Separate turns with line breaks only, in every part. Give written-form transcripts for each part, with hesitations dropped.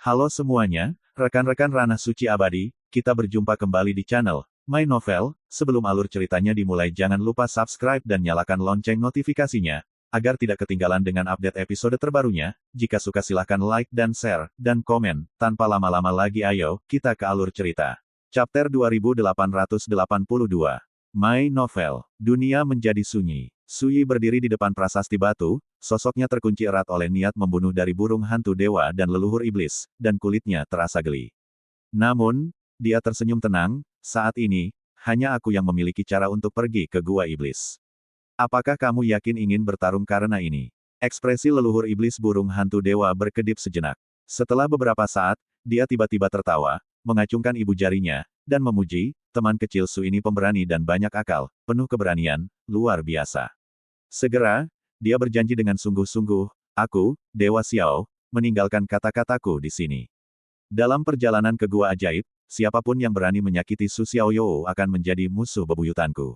Halo semuanya, rekan-rekan Ranah Suci Abadi, kita berjumpa kembali di channel My Novel. Sebelum alur ceritanya dimulai jangan lupa subscribe dan nyalakan lonceng notifikasinya, agar tidak ketinggalan dengan update episode terbarunya. Jika suka silahkan like dan share, dan komen. Tanpa lama-lama lagi ayo, kita ke alur cerita. Chapter 2882. My Novel. Dunia menjadi sunyi. Suyi berdiri di depan prasasti batu, sosoknya terkunci erat oleh niat membunuh dari burung hantu dewa dan leluhur iblis, dan kulitnya terasa geli. Namun, dia tersenyum tenang, saat ini, hanya aku yang memiliki cara untuk pergi ke gua iblis. Apakah kamu yakin ingin bertarung karena ini? Ekspresi leluhur iblis burung hantu dewa berkedip sejenak. Setelah beberapa saat, dia tiba-tiba tertawa, mengacungkan ibu jarinya, dan memuji, teman kecil Su ini pemberani dan banyak akal, penuh keberanian, luar biasa. Segera, dia berjanji dengan sungguh-sungguh, aku, Dewa Xiao, meninggalkan kata-kataku di sini. Dalam perjalanan ke gua ajaib, siapapun yang berani menyakiti Su Xiaoyou akan menjadi musuh bebuyutanku.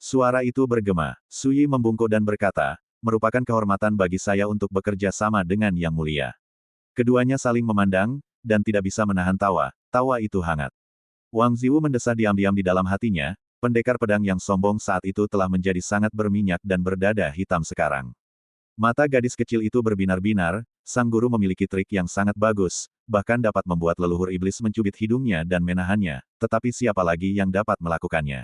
Suara itu bergema, Suyi membungkuk dan berkata, merupakan kehormatan bagi saya untuk bekerja sama dengan Yang Mulia. Keduanya saling memandang, dan tidak bisa menahan tawa itu hangat. Wang Ziwu mendesah diam-diam di dalam hatinya, pendekar pedang yang sombong saat itu telah menjadi sangat berminyak dan berdada hitam sekarang. Mata gadis kecil itu berbinar-binar, sang guru memiliki trik yang sangat bagus, bahkan dapat membuat leluhur iblis mencubit hidungnya dan menahannya, tetapi siapa lagi yang dapat melakukannya?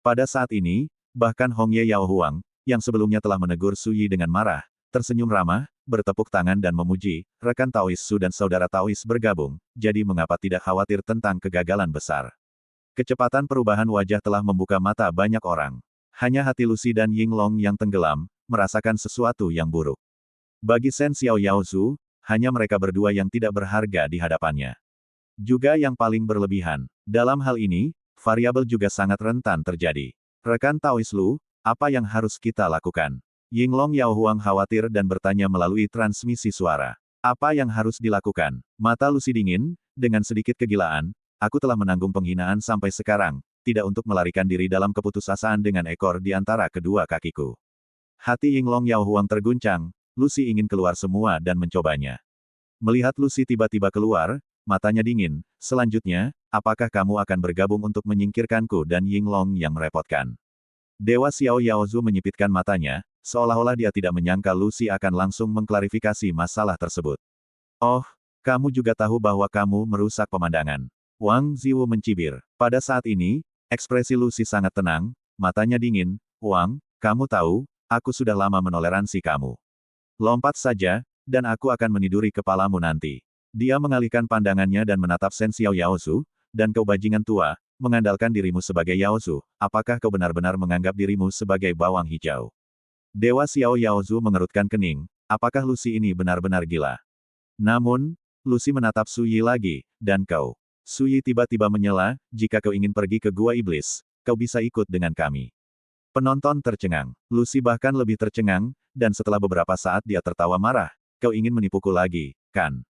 Pada saat ini, bahkan Hong Ye Yao Huang, yang sebelumnya telah menegur Suyi dengan marah, tersenyum ramah, bertepuk tangan dan memuji, rekan Taois Su dan saudara Taois bergabung, jadi mengapa tidak khawatir tentang kegagalan besar? Kecepatan perubahan wajah telah membuka mata banyak orang. Hanya hati Lucy dan Ying Long yang tenggelam, merasakan sesuatu yang buruk. Bagi Shen Xiao Yaozu, hanya mereka berdua yang tidak berharga di hadapannya. Juga yang paling berlebihan. Dalam hal ini, variabel juga sangat rentan terjadi. Rekan Taois Lu, apa yang harus kita lakukan? Ying Long Yao Huang khawatir dan bertanya melalui transmisi suara. Apa yang harus dilakukan? Mata Lucy dingin, dengan sedikit kegilaan. Aku telah menanggung penghinaan sampai sekarang, tidak untuk melarikan diri dalam keputusasaan dengan ekor di antara kedua kakiku. Hati Ying Long Yao Huang terguncang, Lucy ingin keluar semua dan mencobanya. Melihat Lucy tiba-tiba keluar, matanya dingin, selanjutnya, apakah kamu akan bergabung untuk menyingkirkanku dan Ying Long yang merepotkan? Dewa Xiao Yaozu menyipitkan matanya, seolah-olah dia tidak menyangka Lucy akan langsung mengklarifikasi masalah tersebut. Oh, kamu juga tahu bahwa kamu merusak pemandangan. Wang Ziwu mencibir. Pada saat ini, ekspresi Lucy sangat tenang, matanya dingin. Wang, kamu tahu, aku sudah lama menoleransi kamu. Lompat saja, dan aku akan meniduri kepalamu nanti. Dia mengalihkan pandangannya dan menatap Shen Xiao Yaozu, dan kau bajingan tua, mengandalkan dirimu sebagai Yaozu, apakah kau benar-benar menganggap dirimu sebagai bawang hijau? Dewa Xiao Yaozu mengerutkan kening, apakah Lucy ini benar-benar gila? Namun, Lucy menatap Suyi lagi, dan kau. Suyi tiba-tiba menyela, jika kau ingin pergi ke gua iblis, kau bisa ikut dengan kami. Penonton tercengang. Lucy bahkan lebih tercengang, dan setelah beberapa saat dia tertawa marah. Kau ingin menipuku lagi, kan?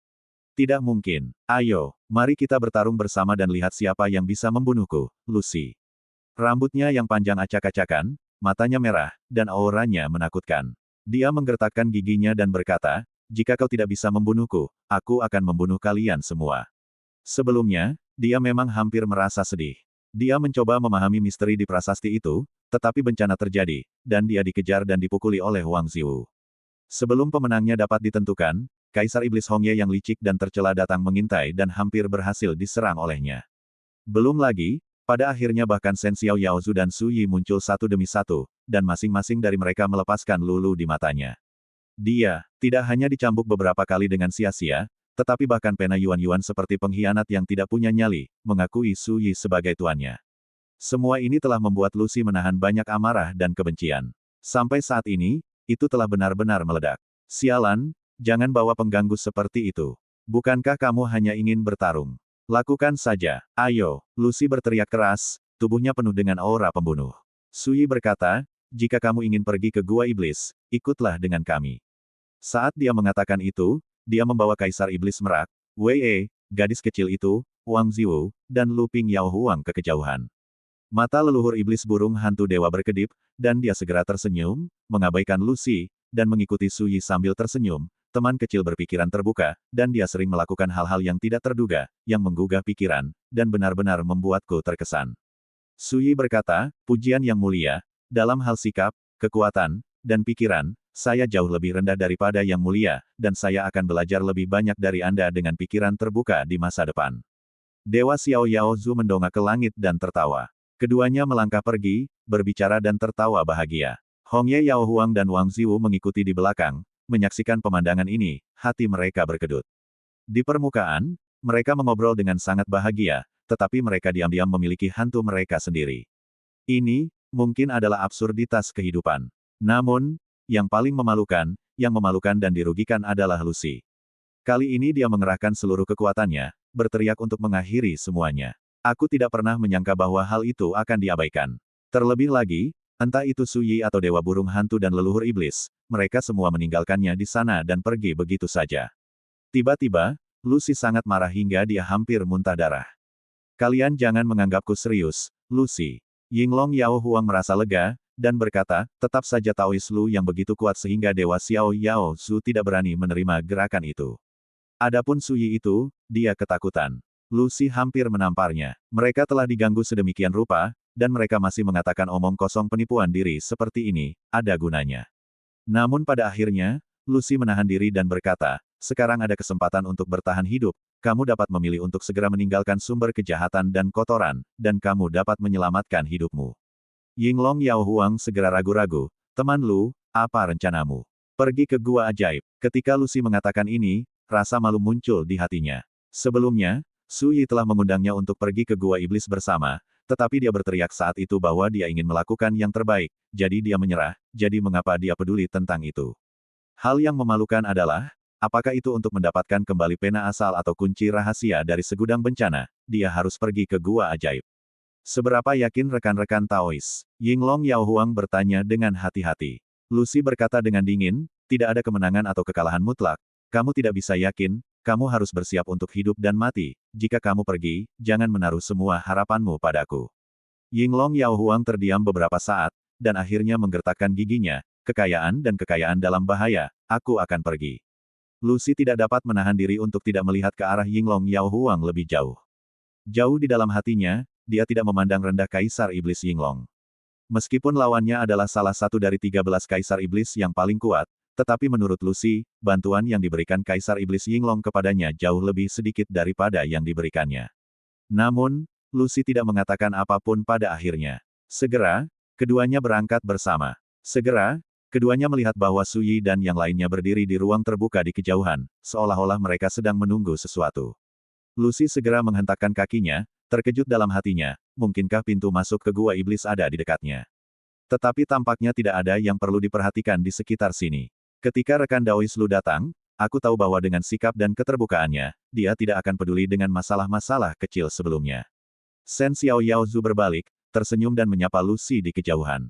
Tidak mungkin. Ayo, mari kita bertarung bersama dan lihat siapa yang bisa membunuhku, Lucy. Rambutnya yang panjang acak-acakan, matanya merah, dan auranya menakutkan. Dia menggertakkan giginya dan berkata, jika kau tidak bisa membunuhku, aku akan membunuh kalian semua. Sebelumnya, dia memang hampir merasa sedih. Dia mencoba memahami misteri di prasasti itu, tetapi bencana terjadi, dan dia dikejar dan dipukuli oleh Wang Ziwu. Sebelum pemenangnya dapat ditentukan, Kaisar Iblis Hong Ye yang licik dan tercela datang mengintai dan hampir berhasil diserang olehnya. Belum lagi, pada akhirnya bahkan Shen Xiao Yaozu dan Su Yi muncul satu demi satu, dan masing-masing dari mereka melepaskan lulu di matanya. Dia tidak hanya dicambuk beberapa kali dengan sia-sia, tetapi bahkan pena Yuan-Yuan seperti pengkhianat yang tidak punya nyali, mengakui Su Yi sebagai tuannya. Semua ini telah membuat Lucy menahan banyak amarah dan kebencian. Sampai saat ini, itu telah benar-benar meledak. Sialan, jangan bawa pengganggu seperti itu. Bukankah kamu hanya ingin bertarung? Lakukan saja. Ayo, Lucy berteriak keras, tubuhnya penuh dengan aura pembunuh. Su Yi berkata, jika kamu ingin pergi ke gua iblis, ikutlah dengan kami. Saat dia mengatakan itu, dia membawa Kaisar Iblis Merak, Wei, gadis kecil itu, Wang Ziwu, dan Lu Ping Yao Huang ke kejauhan. Mata leluhur iblis burung hantu dewa berkedip, dan dia segera tersenyum, mengabaikan Lucy, dan mengikuti Su Yi sambil tersenyum, teman kecil berpikiran terbuka, dan dia sering melakukan hal-hal yang tidak terduga, yang menggugah pikiran, dan benar-benar membuatku terkesan. Suyi berkata, pujian yang mulia, dalam hal sikap, kekuatan, dan pikiran, saya jauh lebih rendah daripada yang mulia, dan saya akan belajar lebih banyak dari Anda dengan pikiran terbuka di masa depan. Dewa Xiao Yao Zu mendongak ke langit dan tertawa. Keduanya melangkah pergi, berbicara dan tertawa bahagia. Hong Ye Yao Huang dan Wang Ziwu mengikuti di belakang, menyaksikan pemandangan ini, hati mereka berkedut. Di permukaan, mereka mengobrol dengan sangat bahagia, tetapi mereka diam-diam memiliki hantu mereka sendiri. Ini, mungkin adalah absurditas kehidupan. Namun, yang paling memalukan dan dirugikan adalah Lucy. Kali ini dia mengerahkan seluruh kekuatannya, berteriak untuk mengakhiri semuanya. Aku tidak pernah menyangka bahwa hal itu akan diabaikan. Terlebih lagi, entah itu Suyi atau Dewa Burung Hantu dan leluhur iblis, mereka semua meninggalkannya di sana dan pergi begitu saja. Tiba-tiba, Lucy sangat marah hingga dia hampir muntah darah. Kalian jangan menganggapku serius, Lucy. Yinglong Yao Huang merasa lega, dan berkata, tetap saja Taois Lu yang begitu kuat sehingga Dewa Xiao Yao Zu tidak berani menerima gerakan itu. Adapun Suyi itu, dia ketakutan. Lucy hampir menamparnya. Mereka telah diganggu sedemikian rupa, dan mereka masih mengatakan omong kosong penipuan diri seperti ini, ada gunanya. Namun pada akhirnya, Lucy menahan diri dan berkata, sekarang ada kesempatan untuk bertahan hidup, kamu dapat memilih untuk segera meninggalkan sumber kejahatan dan kotoran, dan kamu dapat menyelamatkan hidupmu. Yinglong Yao Huang segera ragu-ragu, teman Lu, apa rencanamu? Pergi ke gua ajaib. Ketika Lucy mengatakan ini, rasa malu muncul di hatinya. Sebelumnya, Suyi telah mengundangnya untuk pergi ke gua iblis bersama, tetapi dia berteriak saat itu bahwa dia ingin melakukan yang terbaik, jadi dia menyerah, jadi mengapa dia peduli tentang itu? Hal yang memalukan adalah, apakah itu untuk mendapatkan kembali pena asal atau kunci rahasia dari segudang bencana, dia harus pergi ke gua ajaib. Seberapa yakin rekan-rekan Taois? Yinglong Yao Huang bertanya dengan hati-hati. Lucy berkata dengan dingin, tidak ada kemenangan atau kekalahan mutlak. Kamu tidak bisa yakin, kamu harus bersiap untuk hidup dan mati. Jika kamu pergi, jangan menaruh semua harapanmu padaku. Yinglong Yao Huang terdiam beberapa saat, dan akhirnya menggertakkan giginya, kekayaan dan kekayaan dalam bahaya, aku akan pergi. Lucy tidak dapat menahan diri untuk tidak melihat ke arah Yinglong Yao Huang lebih jauh. Jauh di dalam hatinya, dia tidak memandang rendah Kaisar Iblis Yinglong. Meskipun lawannya adalah salah satu dari 13 Kaisar Iblis yang paling kuat, tetapi menurut Lucy, bantuan yang diberikan Kaisar Iblis Yinglong kepadanya jauh lebih sedikit daripada yang diberikannya. Namun, Lucy tidak mengatakan apapun pada akhirnya. Segera, keduanya berangkat bersama. Segera, keduanya melihat bahwa Suyi dan yang lainnya berdiri di ruang terbuka di kejauhan, seolah-olah mereka sedang menunggu sesuatu. Lucy segera menghentakkan kakinya, terkejut dalam hatinya, mungkinkah pintu masuk ke gua iblis ada di dekatnya. Tetapi tampaknya tidak ada yang perlu diperhatikan di sekitar sini. Ketika rekan Daois Lu datang, aku tahu bahwa dengan sikap dan keterbukaannya, dia tidak akan peduli dengan masalah-masalah kecil sebelumnya. Shen Xiao Yao Zu berbalik, tersenyum dan menyapa Lucy di kejauhan.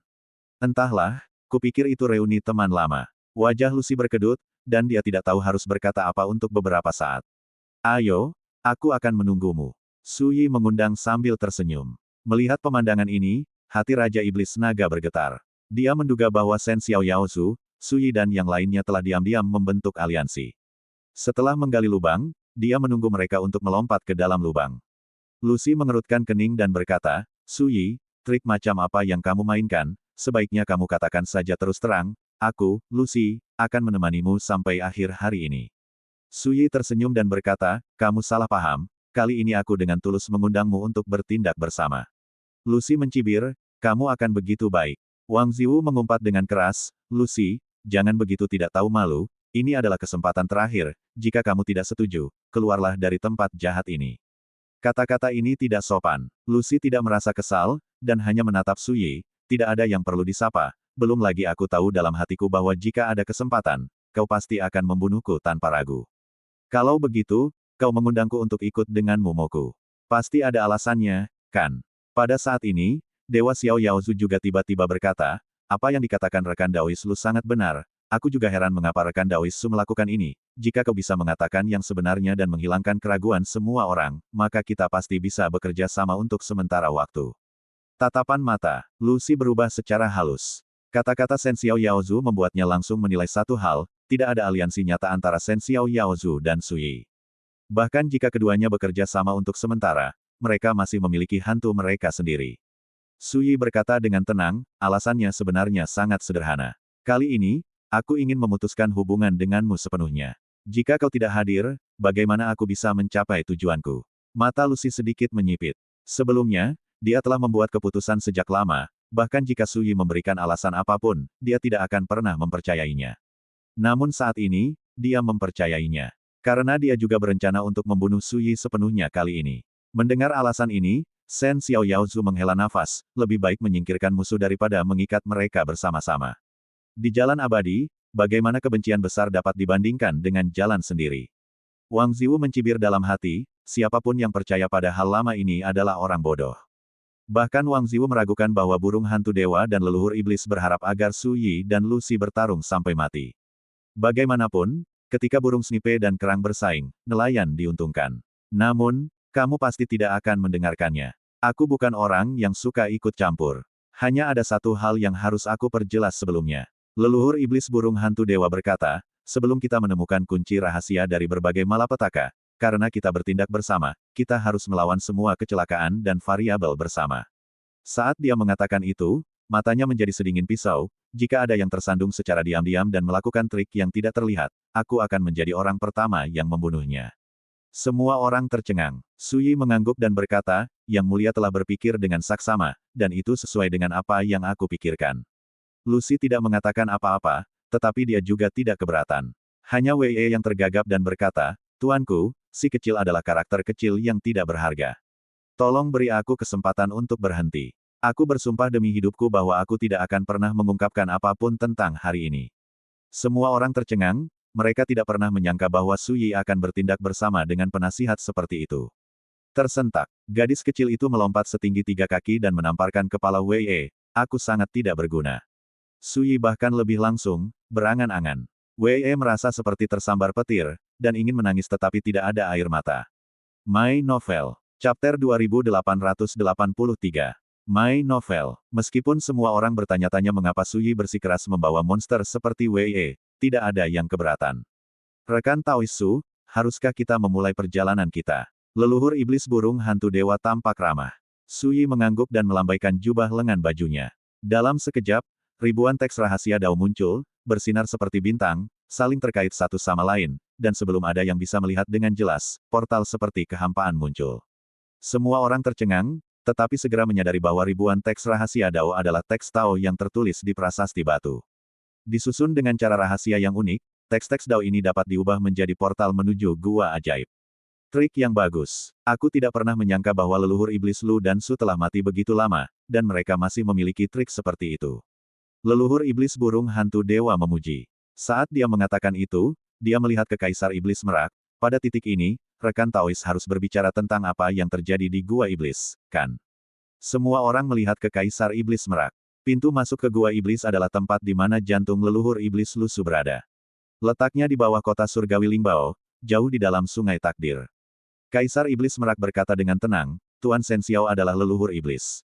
Entahlah, kupikir itu reuni teman lama. Wajah Lucy berkedut, dan dia tidak tahu harus berkata apa untuk beberapa saat. Ayo, aku akan menunggumu. Suyi mengundang sambil tersenyum. Melihat pemandangan ini, hati Raja Iblis Naga bergetar. Dia menduga bahwa Shen Xiao Yao Zu, Suyi dan yang lainnya telah diam-diam membentuk aliansi. Setelah menggali lubang, dia menunggu mereka untuk melompat ke dalam lubang. Lucy mengerutkan kening dan berkata, Suyi, trik macam apa yang kamu mainkan, sebaiknya kamu katakan saja terus terang, aku, Lucy, akan menemanimu sampai akhir hari ini. Suyi tersenyum dan berkata, kamu salah paham, kali ini aku dengan tulus mengundangmu untuk bertindak bersama. Lucy mencibir, kamu akan begitu baik. Wang Ziwu mengumpat dengan keras, Lucy, jangan begitu tidak tahu malu, ini adalah kesempatan terakhir, jika kamu tidak setuju, keluarlah dari tempat jahat ini. Kata-kata ini tidak sopan. Lucy tidak merasa kesal, dan hanya menatap Suyi, tidak ada yang perlu disapa, belum lagi aku tahu dalam hatiku bahwa jika ada kesempatan, kau pasti akan membunuhku tanpa ragu. Kalau begitu, kau mengundangku untuk ikut dengan momoku. Pasti ada alasannya, kan? Pada saat ini, Dewa Xiao Yaozu juga tiba-tiba berkata, apa yang dikatakan rekan Daois Lu sangat benar, aku juga heran mengapa rekan Daois Su melakukan ini, jika kau bisa mengatakan yang sebenarnya dan menghilangkan keraguan semua orang, maka kita pasti bisa bekerja sama untuk sementara waktu. Tatapan mata, Lucy berubah secara halus. Kata-kata Shen Xiao Yaozu membuatnya langsung menilai satu hal, tidak ada aliansi nyata antara Shen Xiao Yaozu dan Su Yi. Bahkan jika keduanya bekerja sama untuk sementara, mereka masih memiliki hantu mereka sendiri. Su Yi berkata dengan tenang, alasannya sebenarnya sangat sederhana. Kali ini, aku ingin memutuskan hubungan denganmu sepenuhnya. Jika kau tidak hadir, bagaimana aku bisa mencapai tujuanku? Mata Lucy sedikit menyipit. Sebelumnya, dia telah membuat keputusan sejak lama, bahkan jika Su Yi memberikan alasan apapun, dia tidak akan pernah mempercayainya. Namun saat ini, dia mempercayainya. Karena dia juga berencana untuk membunuh Su Yi sepenuhnya kali ini. Mendengar alasan ini, Shen Xiao Yaozu menghela nafas, lebih baik menyingkirkan musuh daripada mengikat mereka bersama-sama. Di jalan abadi, bagaimana kebencian besar dapat dibandingkan dengan jalan sendiri? Wang Ziwu mencibir dalam hati, siapapun yang percaya pada hal lama ini adalah orang bodoh. Bahkan Wang Ziwu meragukan bahwa burung hantu dewa dan leluhur iblis berharap agar Su Yi dan Lucy bertarung sampai mati. Bagaimanapun, ketika burung snipe dan kerang bersaing, nelayan diuntungkan. Namun, kamu pasti tidak akan mendengarkannya. Aku bukan orang yang suka ikut campur. Hanya ada satu hal yang harus aku perjelas sebelumnya. Leluhur iblis burung hantu dewa berkata, sebelum kita menemukan kunci rahasia dari berbagai malapetaka, karena kita bertindak bersama, kita harus melawan semua kecelakaan dan variabel bersama. Saat dia mengatakan itu, matanya menjadi sedingin pisau, jika ada yang tersandung secara diam-diam dan melakukan trik yang tidak terlihat, aku akan menjadi orang pertama yang membunuhnya. Semua orang tercengang. Su Yi mengangguk dan berkata, Yang Mulia telah berpikir dengan saksama, dan itu sesuai dengan apa yang aku pikirkan. Lucy tidak mengatakan apa-apa, tetapi dia juga tidak keberatan. Hanya Wei yang tergagap dan berkata, Tuanku, si kecil adalah karakter kecil yang tidak berharga. Tolong beri aku kesempatan untuk berhenti. Aku bersumpah demi hidupku bahwa aku tidak akan pernah mengungkapkan apapun tentang hari ini. Semua orang tercengang, mereka tidak pernah menyangka bahwa Su Yi akan bertindak bersama dengan penasihat seperti itu. Tersentak, gadis kecil itu melompat setinggi 3 kaki dan menamparkan kepala Wei. Aku sangat tidak berguna. Su Yi bahkan lebih langsung, berangan-angan. Wei merasa seperti tersambar petir, dan ingin menangis tetapi tidak ada air mata. My Novel. Chapter 2883. My Novel. Meskipun semua orang bertanya-tanya mengapa Su Yi bersikeras membawa monster seperti Wei, tidak ada yang keberatan. Rekan Taois Su, haruskah kita memulai perjalanan kita? Leluhur iblis burung hantu dewa tampak ramah. Su Yi mengangguk dan melambaikan jubah lengan bajunya. Dalam sekejap, ribuan teks rahasia Dao muncul, bersinar seperti bintang, saling terkait satu sama lain, dan sebelum ada yang bisa melihat dengan jelas, portal seperti kehampaan muncul. Semua orang tercengang, tetapi segera menyadari bahwa ribuan teks rahasia Dao adalah teks Tao yang tertulis di prasasti batu. Disusun dengan cara rahasia yang unik, teks-teks Dao ini dapat diubah menjadi portal menuju gua ajaib. Trik yang bagus. Aku tidak pernah menyangka bahwa leluhur iblis Lu dan Su telah mati begitu lama, dan mereka masih memiliki trik seperti itu. Leluhur iblis burung hantu dewa memuji. Saat dia mengatakan itu, dia melihat ke Kaisar Iblis Merak. Pada titik ini, rekan Taois harus berbicara tentang apa yang terjadi di Gua Iblis, kan? Semua orang melihat ke Kaisar Iblis Merak. Pintu masuk ke Gua Iblis adalah tempat di mana jantung leluhur iblis Lusu berada. Letaknya di bawah kota surgawi Lingbao, jauh di dalam sungai takdir. Kaisar Iblis Merak berkata dengan tenang, Tuan Shen Xiao adalah leluhur iblis.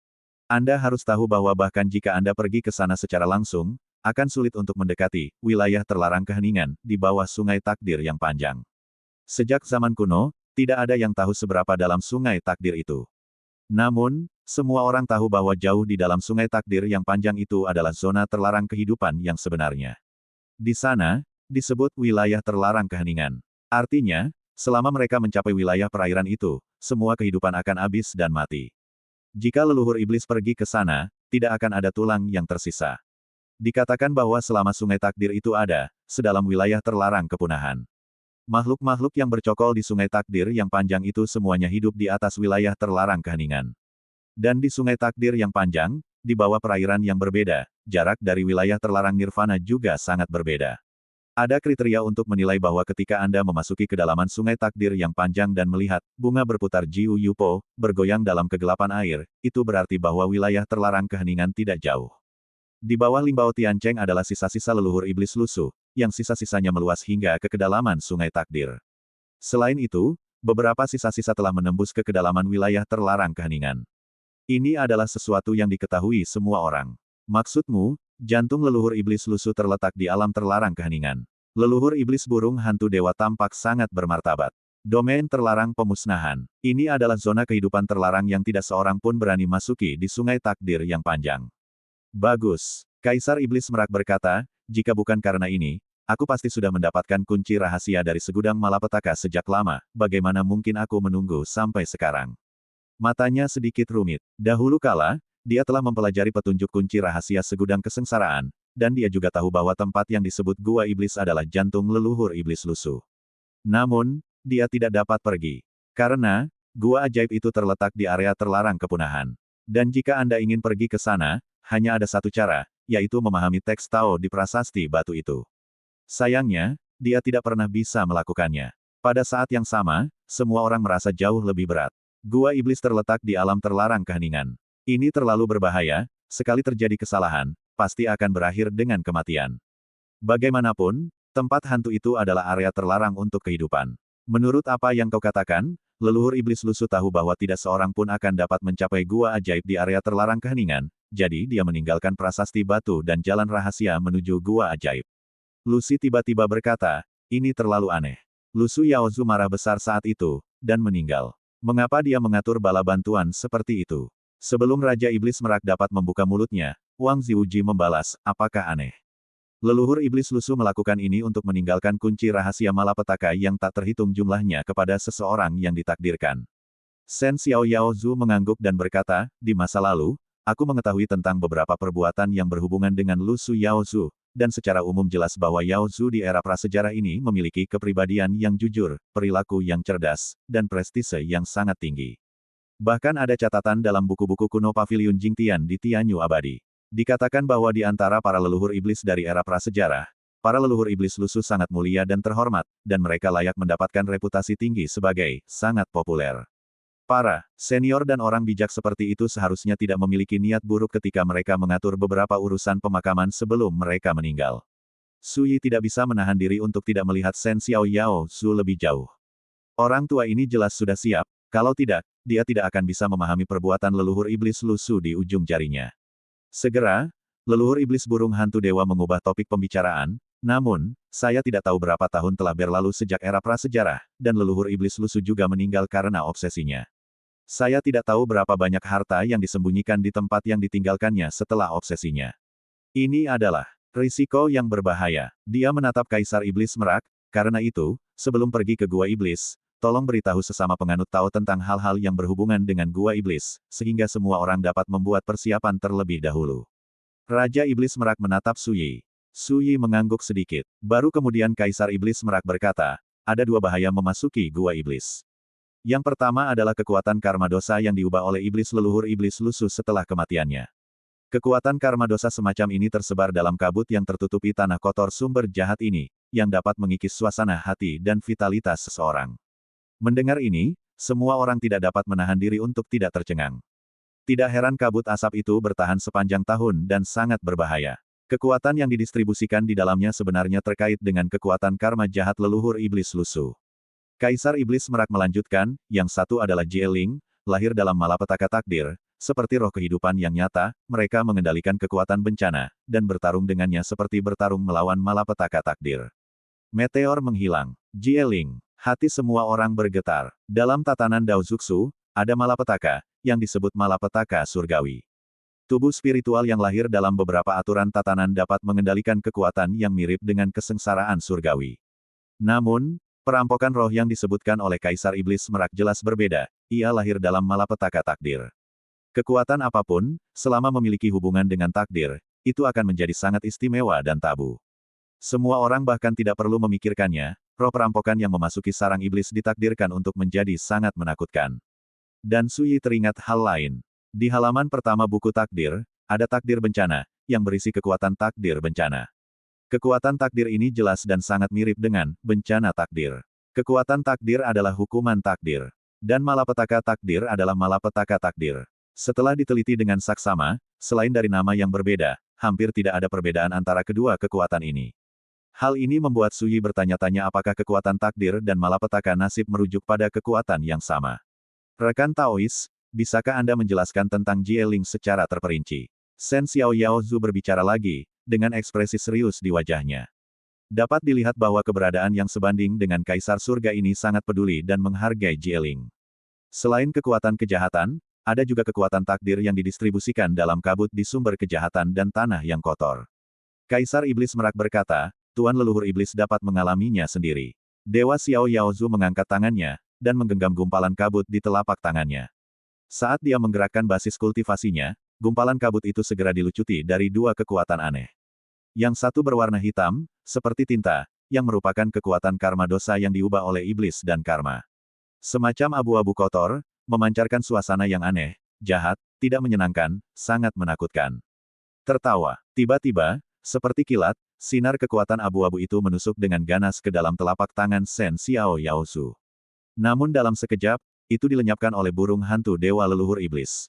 Anda harus tahu bahwa bahkan jika Anda pergi ke sana secara langsung, akan sulit untuk mendekati wilayah terlarang keheningan di bawah sungai takdir yang panjang. Sejak zaman kuno, tidak ada yang tahu seberapa dalam sungai takdir itu. Namun, semua orang tahu bahwa jauh di dalam sungai takdir yang panjang itu adalah zona terlarang kehidupan yang sebenarnya. Di sana, disebut wilayah terlarang keheningan. Artinya, selama mereka mencapai wilayah perairan itu, semua kehidupan akan habis dan mati. Jika leluhur iblis pergi ke sana, tidak akan ada tulang yang tersisa. Dikatakan bahwa selama sungai takdir itu ada, sedalam wilayah terlarang kepunahan. Makhluk-makhluk yang bercokol di sungai takdir yang panjang itu semuanya hidup di atas wilayah terlarang keheningan. Dan di sungai takdir yang panjang, di bawah perairan yang berbeda, jarak dari wilayah terlarang nirvana juga sangat berbeda. Ada kriteria untuk menilai bahwa ketika Anda memasuki kedalaman sungai takdir yang panjang dan melihat bunga berputar Jiu Yupo, bergoyang dalam kegelapan air, itu berarti bahwa wilayah terlarang keheningan tidak jauh. Di bawah Limbao Tiancheng adalah sisa-sisa leluhur iblis Lusu, yang sisa-sisanya meluas hingga ke kedalaman sungai takdir. Selain itu, beberapa sisa-sisa telah menembus ke kedalaman wilayah terlarang keheningan. Ini adalah sesuatu yang diketahui semua orang. Maksudmu, jantung leluhur iblis Lusu terletak di alam terlarang keheningan. Leluhur iblis burung hantu dewa tampak sangat bermartabat. Domain terlarang pemusnahan. Ini adalah zona kehidupan terlarang yang tidak seorang pun berani masuki di sungai takdir yang panjang. Bagus. Kaisar Iblis Merak berkata, jika bukan karena ini, aku pasti sudah mendapatkan kunci rahasia dari segudang malapetaka sejak lama, bagaimana mungkin aku menunggu sampai sekarang. Matanya sedikit rumit. Dahulu kala, dia telah mempelajari petunjuk kunci rahasia segudang kesengsaraan, dan dia juga tahu bahwa tempat yang disebut Gua Iblis adalah jantung leluhur iblis lusuh. Namun, dia tidak dapat pergi. Karena, gua ajaib itu terletak di area terlarang kepunahan. Dan jika Anda ingin pergi ke sana, hanya ada satu cara, yaitu memahami teks Tao di prasasti batu itu. Sayangnya, dia tidak pernah bisa melakukannya. Pada saat yang sama, semua orang merasa jauh lebih berat. Gua iblis terletak di alam terlarang keheningan. Ini terlalu berbahaya, sekali terjadi kesalahan, pasti akan berakhir dengan kematian. Bagaimanapun, tempat hantu itu adalah area terlarang untuk kehidupan. Menurut apa yang kau katakan, leluhur iblis lusuh tahu bahwa tidak seorang pun akan dapat mencapai gua ajaib di area terlarang keheningan, jadi dia meninggalkan prasasti batu dan jalan rahasia menuju gua ajaib. Lucy tiba-tiba berkata, ini terlalu aneh. Lusu Yaozu marah besar saat itu, dan meninggal. Mengapa dia mengatur bala bantuan seperti itu? Sebelum Raja Iblis Merak dapat membuka mulutnya, Wang Ziwuji membalas, apakah aneh? Leluhur iblis lusuh melakukan ini untuk meninggalkan kunci rahasia malapetaka yang tak terhitung jumlahnya kepada seseorang yang ditakdirkan. Shen Xiao Yaozu mengangguk dan berkata, di masa lalu, aku mengetahui tentang beberapa perbuatan yang berhubungan dengan Lusu Yaozu, dan secara umum jelas bahwa Yaozu di era prasejarah ini memiliki kepribadian yang jujur, perilaku yang cerdas, dan prestise yang sangat tinggi. Bahkan ada catatan dalam buku-buku kuno Paviliun Jingtian di Tianyu Abadi. Dikatakan bahwa di antara para leluhur iblis dari era prasejarah, para leluhur iblis lusuh sangat mulia dan terhormat, dan mereka layak mendapatkan reputasi tinggi sebagai sangat populer. Para senior dan orang bijak seperti itu seharusnya tidak memiliki niat buruk ketika mereka mengatur beberapa urusan pemakaman sebelum mereka meninggal. Su Yi tidak bisa menahan diri untuk tidak melihat Shen Xiao Yao Su lebih jauh. Orang tua ini jelas sudah siap, kalau tidak, dia tidak akan bisa memahami perbuatan leluhur iblis lusuh di ujung jarinya. Segera, leluhur iblis burung hantu dewa mengubah topik pembicaraan, namun, saya tidak tahu berapa tahun telah berlalu sejak era prasejarah, dan leluhur iblis lusuh juga meninggal karena obsesinya. Saya tidak tahu berapa banyak harta yang disembunyikan di tempat yang ditinggalkannya setelah obsesinya. Ini adalah risiko yang berbahaya. Dia menatap Kaisar Iblis Merak, karena itu, sebelum pergi ke Gua Iblis, tolong beritahu sesama penganut Tao tentang hal-hal yang berhubungan dengan Gua Iblis, sehingga semua orang dapat membuat persiapan terlebih dahulu. Raja Iblis Merak menatap Su Yi. Su Yi mengangguk sedikit. Baru kemudian Kaisar Iblis Merak berkata, ada dua bahaya memasuki Gua Iblis. Yang pertama adalah kekuatan karma dosa yang diubah oleh iblis leluhur iblis lusuh setelah kematiannya. Kekuatan karma dosa semacam ini tersebar dalam kabut yang tertutupi tanah kotor sumber jahat ini, yang dapat mengikis suasana hati dan vitalitas seseorang. Mendengar ini, semua orang tidak dapat menahan diri untuk tidak tercengang. Tidak heran kabut asap itu bertahan sepanjang tahun dan sangat berbahaya. Kekuatan yang didistribusikan di dalamnya sebenarnya terkait dengan kekuatan karma jahat leluhur iblis lusuh. Kaisar Iblis Merak melanjutkan, yang satu adalah Jieling, lahir dalam malapetaka takdir, seperti roh kehidupan yang nyata, mereka mengendalikan kekuatan bencana, dan bertarung dengannya seperti bertarung melawan malapetaka takdir. Meteor menghilang. Jieling. Hati semua orang bergetar. Dalam tatanan Dao Zuxu, ada malapetaka, yang disebut malapetaka surgawi. Tubuh spiritual yang lahir dalam beberapa aturan tatanan dapat mengendalikan kekuatan yang mirip dengan kesengsaraan surgawi. Namun, perampokan roh yang disebutkan oleh Kaisar Iblis Merak jelas berbeda, ia lahir dalam malapetaka takdir. Kekuatan apapun, selama memiliki hubungan dengan takdir, itu akan menjadi sangat istimewa dan tabu. Semua orang bahkan tidak perlu memikirkannya, roh perampokan yang memasuki sarang iblis ditakdirkan untuk menjadi sangat menakutkan. Dan Su Yi teringat hal lain. Di halaman pertama buku takdir, ada takdir bencana, yang berisi kekuatan takdir bencana. Kekuatan takdir ini jelas dan sangat mirip dengan bencana takdir. Kekuatan takdir adalah hukuman takdir. Dan malapetaka takdir adalah malapetaka takdir. Setelah diteliti dengan saksama, selain dari nama yang berbeda, hampir tidak ada perbedaan antara kedua kekuatan ini. Hal ini membuat Su Yi bertanya-tanya apakah kekuatan takdir dan malapetaka nasib merujuk pada kekuatan yang sama. Rekan Taois, bisakah Anda menjelaskan tentang Jieling secara terperinci? Shen Xiao Yaozu berbicara lagi, dengan ekspresi serius di wajahnya. Dapat dilihat bahwa keberadaan yang sebanding dengan Kaisar Surga ini sangat peduli dan menghargai Jieling. Selain kekuatan kejahatan, ada juga kekuatan takdir yang didistribusikan dalam kabut di sumber kejahatan dan tanah yang kotor. Kaisar Iblis Merak berkata, Tuan leluhur Iblis dapat mengalaminya sendiri. Dewa Xiao Yaozu mengangkat tangannya, dan menggenggam gumpalan kabut di telapak tangannya. Saat dia menggerakkan basis kultivasinya, gumpalan kabut itu segera dilucuti dari dua kekuatan aneh. Yang satu berwarna hitam, seperti tinta, yang merupakan kekuatan karma dosa yang diubah oleh iblis dan karma. Semacam abu-abu kotor, memancarkan suasana yang aneh, jahat, tidak menyenangkan, sangat menakutkan. Tertawa, tiba-tiba, seperti kilat, sinar kekuatan abu-abu itu menusuk dengan ganas ke dalam telapak tangan Shen Xiao Yaozu. Namun dalam sekejap, itu dilenyapkan oleh burung hantu dewa leluhur iblis.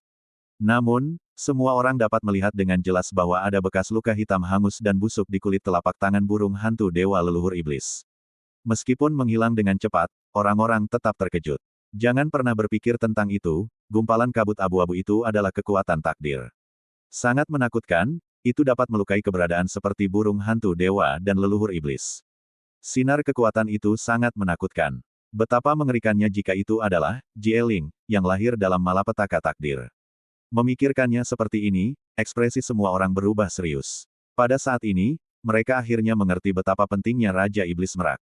Namun, semua orang dapat melihat dengan jelas bahwa ada bekas luka hitam hangus dan busuk di kulit telapak tangan burung hantu dewa leluhur iblis. Meskipun menghilang dengan cepat, orang-orang tetap terkejut. Jangan pernah berpikir tentang itu, gumpalan kabut abu-abu itu adalah kekuatan takdir. Sangat menakutkan, itu dapat melukai keberadaan seperti burung hantu dewa dan leluhur iblis. Sinar kekuatan itu sangat menakutkan. Betapa mengerikannya jika itu adalah Jieling, yang lahir dalam malapetaka takdir. Memikirkannya seperti ini, ekspresi semua orang berubah serius. Pada saat ini, mereka akhirnya mengerti betapa pentingnya Raja Iblis Merak.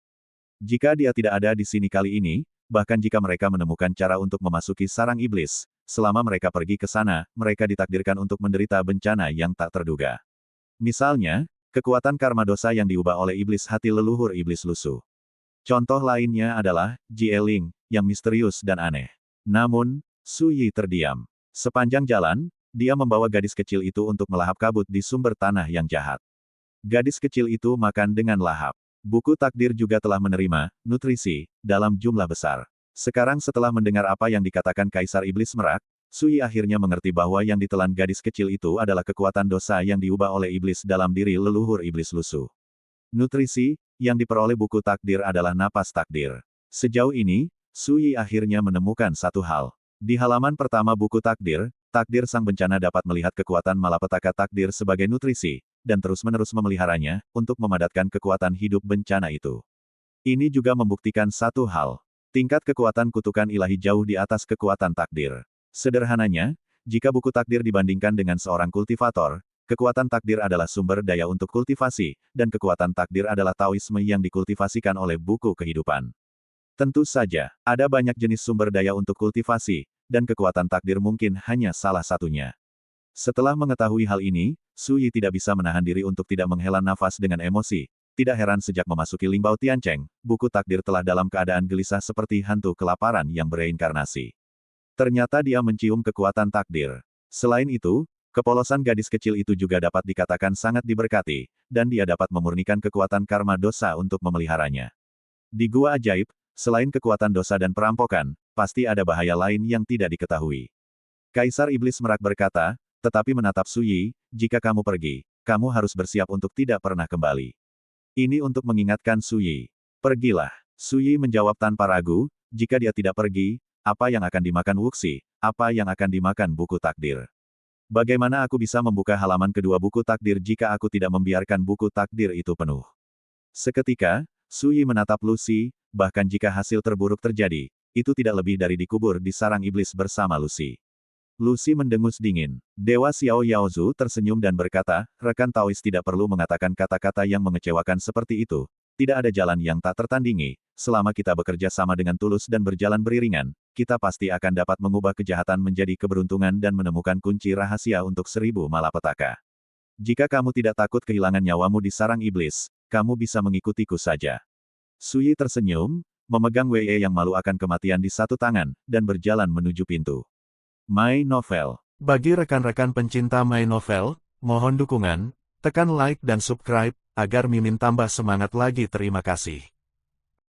Jika dia tidak ada di sini kali ini, bahkan jika mereka menemukan cara untuk memasuki sarang iblis, selama mereka pergi ke sana, mereka ditakdirkan untuk menderita bencana yang tak terduga. Misalnya, kekuatan karma dosa yang diubah oleh iblis hati leluhur iblis lusuh. Contoh lainnya adalah Jieling, yang misterius dan aneh. Namun, Su Yi terdiam. Sepanjang jalan, dia membawa gadis kecil itu untuk melahap kabut di sumber tanah yang jahat. Gadis kecil itu makan dengan lahap. Buku takdir juga telah menerima nutrisi dalam jumlah besar. Sekarang setelah mendengar apa yang dikatakan Kaisar Iblis Merak, Su Yi akhirnya mengerti bahwa yang ditelan gadis kecil itu adalah kekuatan dosa yang diubah oleh iblis dalam diri leluhur iblis lusuh. Nutrisi yang diperoleh buku takdir adalah napas takdir. Sejauh ini, Su Yi akhirnya menemukan satu hal. Di halaman pertama buku takdir, takdir sang bencana dapat melihat kekuatan malapetaka takdir sebagai nutrisi, dan terus-menerus memeliharanya, untuk memadatkan kekuatan hidup bencana itu. Ini juga membuktikan satu hal. Tingkat kekuatan kutukan ilahi jauh di atas kekuatan takdir. Sederhananya, jika buku takdir dibandingkan dengan seorang kultivator, kekuatan takdir adalah sumber daya untuk kultivasi, dan kekuatan takdir adalah Taoisme yang dikultivasikan oleh buku kehidupan. Tentu saja, ada banyak jenis sumber daya untuk kultivasi, dan kekuatan takdir mungkin hanya salah satunya. Setelah mengetahui hal ini, Su Yi tidak bisa menahan diri untuk tidak menghela nafas dengan emosi. Tidak heran sejak memasuki Lingbao Tiancheng, buku takdir telah dalam keadaan gelisah seperti hantu kelaparan yang bereinkarnasi. Ternyata dia mencium kekuatan takdir. Selain itu, kepolosan gadis kecil itu juga dapat dikatakan sangat diberkati, dan dia dapat memurnikan kekuatan karma dosa untuk memeliharanya. Di Gua Ajaib, selain kekuatan dosa dan perampokan, pasti ada bahaya lain yang tidak diketahui. Kaisar Iblis Merak berkata, tetapi menatap Su Yi, jika kamu pergi, kamu harus bersiap untuk tidak pernah kembali. Ini untuk mengingatkan Su Yi. Pergilah. Su Yi menjawab tanpa ragu, jika dia tidak pergi, apa yang akan dimakan Wuxi, apa yang akan dimakan buku takdir. Bagaimana aku bisa membuka halaman kedua buku takdir jika aku tidak membiarkan buku takdir itu penuh? Seketika, Su Yi menatap Lucy, bahkan jika hasil terburuk terjadi, itu tidak lebih dari dikubur di sarang iblis bersama Lucy. Lucy mendengus dingin. Dewa Xiao Yaozu tersenyum dan berkata, rekan Taois tidak perlu mengatakan kata-kata yang mengecewakan seperti itu. Tidak ada jalan yang tak tertandingi. Selama kita bekerja sama dengan tulus dan berjalan beriringan, kita pasti akan dapat mengubah kejahatan menjadi keberuntungan dan menemukan kunci rahasia untuk 1000 malapetaka. Jika kamu tidak takut kehilangan nyawamu di sarang iblis, kamu bisa mengikutiku saja. Su Yi tersenyum, memegang Wei yang malu akan kematian di satu tangan, dan berjalan menuju pintu. My Novel. Bagi rekan-rekan pencinta My Novel, mohon dukungan, tekan like dan subscribe, agar Mimin tambah semangat lagi. Terima kasih.